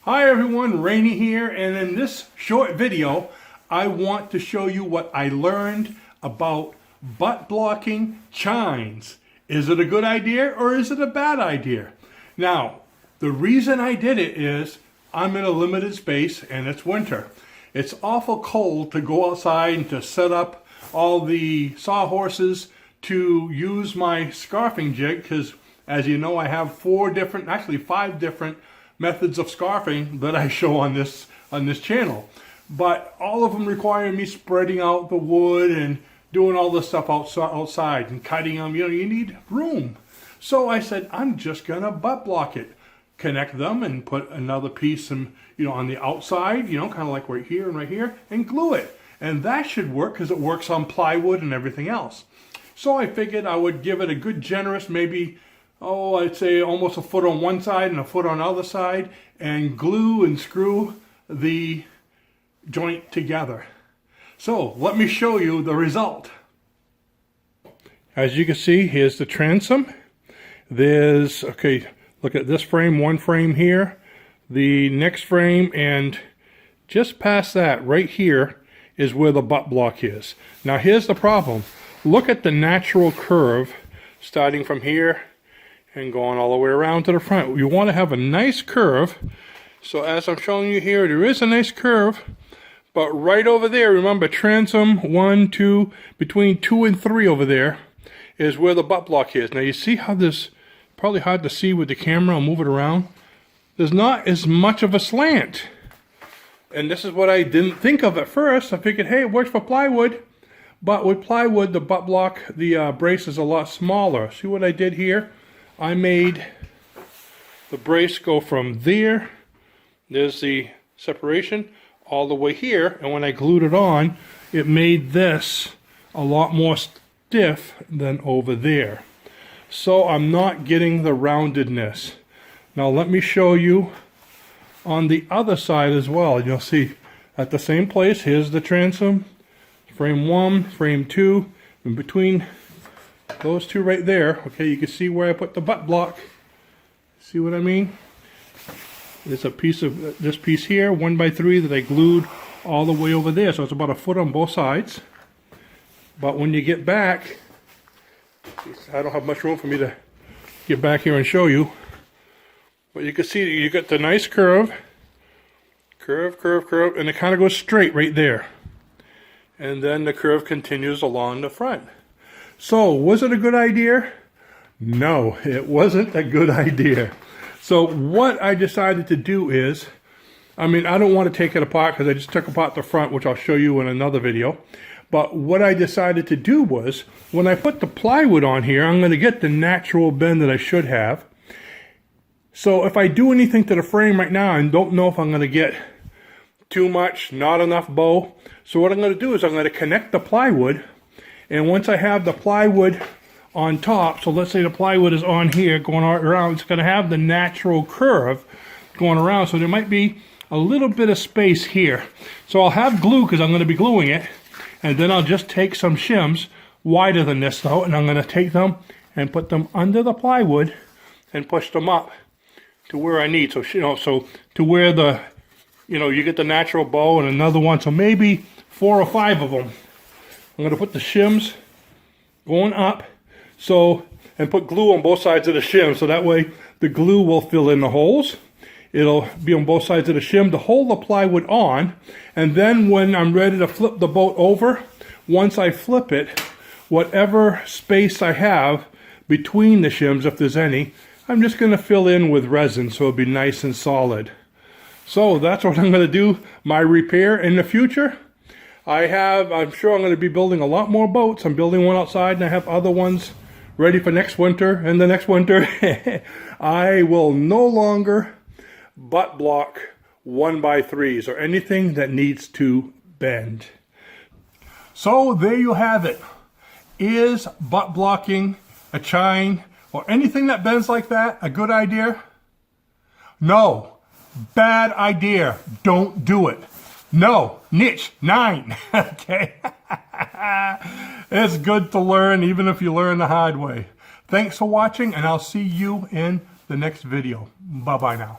Hi everyone, Rainy here, and in this short video I want to show you what I learned about butt blocking chines. Is it a good idea or is it a bad idea? Now, the reason I did it is I'm in a limited space and it's winter. It's awful cold to go outside and to set up all the sawhorses to use my scarfing jig, because as you know I have five different methods of scarfing that I show on this channel, but all of them require me spreading out the wood and doing all this stuff outside and cutting them. You know, you need room. So I said I'm just gonna butt block it, connect them, and put another piece on the outside, kind of like right here, and glue it, and that should work because it works on plywood and everything else. So I figured I would give it a good generous, maybe, I'd say almost a foot on one side and a foot on the other side, and glue and screw the joint together. So let me show you the result. As you can see, here's the transom. Look at this frame, one frame here, the next frame, and just past that right here is where the butt block is. Now here's the problem. Look at the natural curve starting from here and going all the way around to the front. You want to have a nice curve. So as I'm showing you here, there is a nice curve, but right over there, remember transom 1, 2, between 2 and 3 over there is where the butt block is. Now you see how this, probably hard to see with the camera, I'll move it around. There's not as much of a slant. And this is what I didn't think of at first. I figured, hey, it works for plywood. But with plywood, the butt block, the brace is a lot smaller. See what I did here? I made the brace go from there, there's the separation, all the way here, and when I glued it on, it made this a lot more stiff than over there. So I'm not getting the roundedness. Now let me show you on the other side as well. You'll see at the same place, here's the transom, frame 1, frame 2, in between those two right there, okay, you can see where I put the butt block. See what I mean? There's a piece of this piece here, 1x3, that I glued all the way over there, so it's about a foot on both sides. But when you get back, I don't have much room for me to get back here and show you, but you can see that you got the nice curve, and it kind of goes straight right there. And then the curve continues along the front. So, was it a good idea? No, it wasn't a good idea. So what I decided to do is, I don't want to take it apart because I just took apart the front, which I'll show you in another video. But what I decided to do was, when I put the plywood on here, I'm going to get the natural bend that I should have. So if I do anything to the frame right now, I don't know if I'm going to get too much, not enough bow. So what I'm going to do is I'm going to connect the plywood, and once I have the plywood on top, so let's say the plywood is on here going all around, it's going to have the natural curve going around, so there might be a little bit of space here. So I'll have glue because I'm going to be gluing it, and then I'll just take some shims, wider than this though, and I'm going to take them and put them under the plywood and push them up to where I need. So so to where the you get the natural bow and another one, so maybe 4 or 5 of them. I'm going to put the shims going up, and put glue on both sides of the shim, so that way the glue will fill in the holes. It'll be on both sides of the shim to hold the plywood on, and then when I'm ready to flip the boat over, once I flip it, whatever space I have between the shims, if there's any, I'm just going to fill in with resin so it'll be nice and solid. So that's what I'm going to do, my repair in the future. I'm sure I'm going to be building a lot more boats. I'm building one outside and I have other ones ready for next winter and the next winter. I will no longer butt block 1x3s or anything that needs to bend. So there you have it. Is butt blocking a chine or anything that bends like that a good idea? No. Bad idea. Don't do it. No. Niche 9. Okay. It's good to learn, even if you learn the hard way. Thanks for watching, and I'll see you in the next video. Bye-bye now.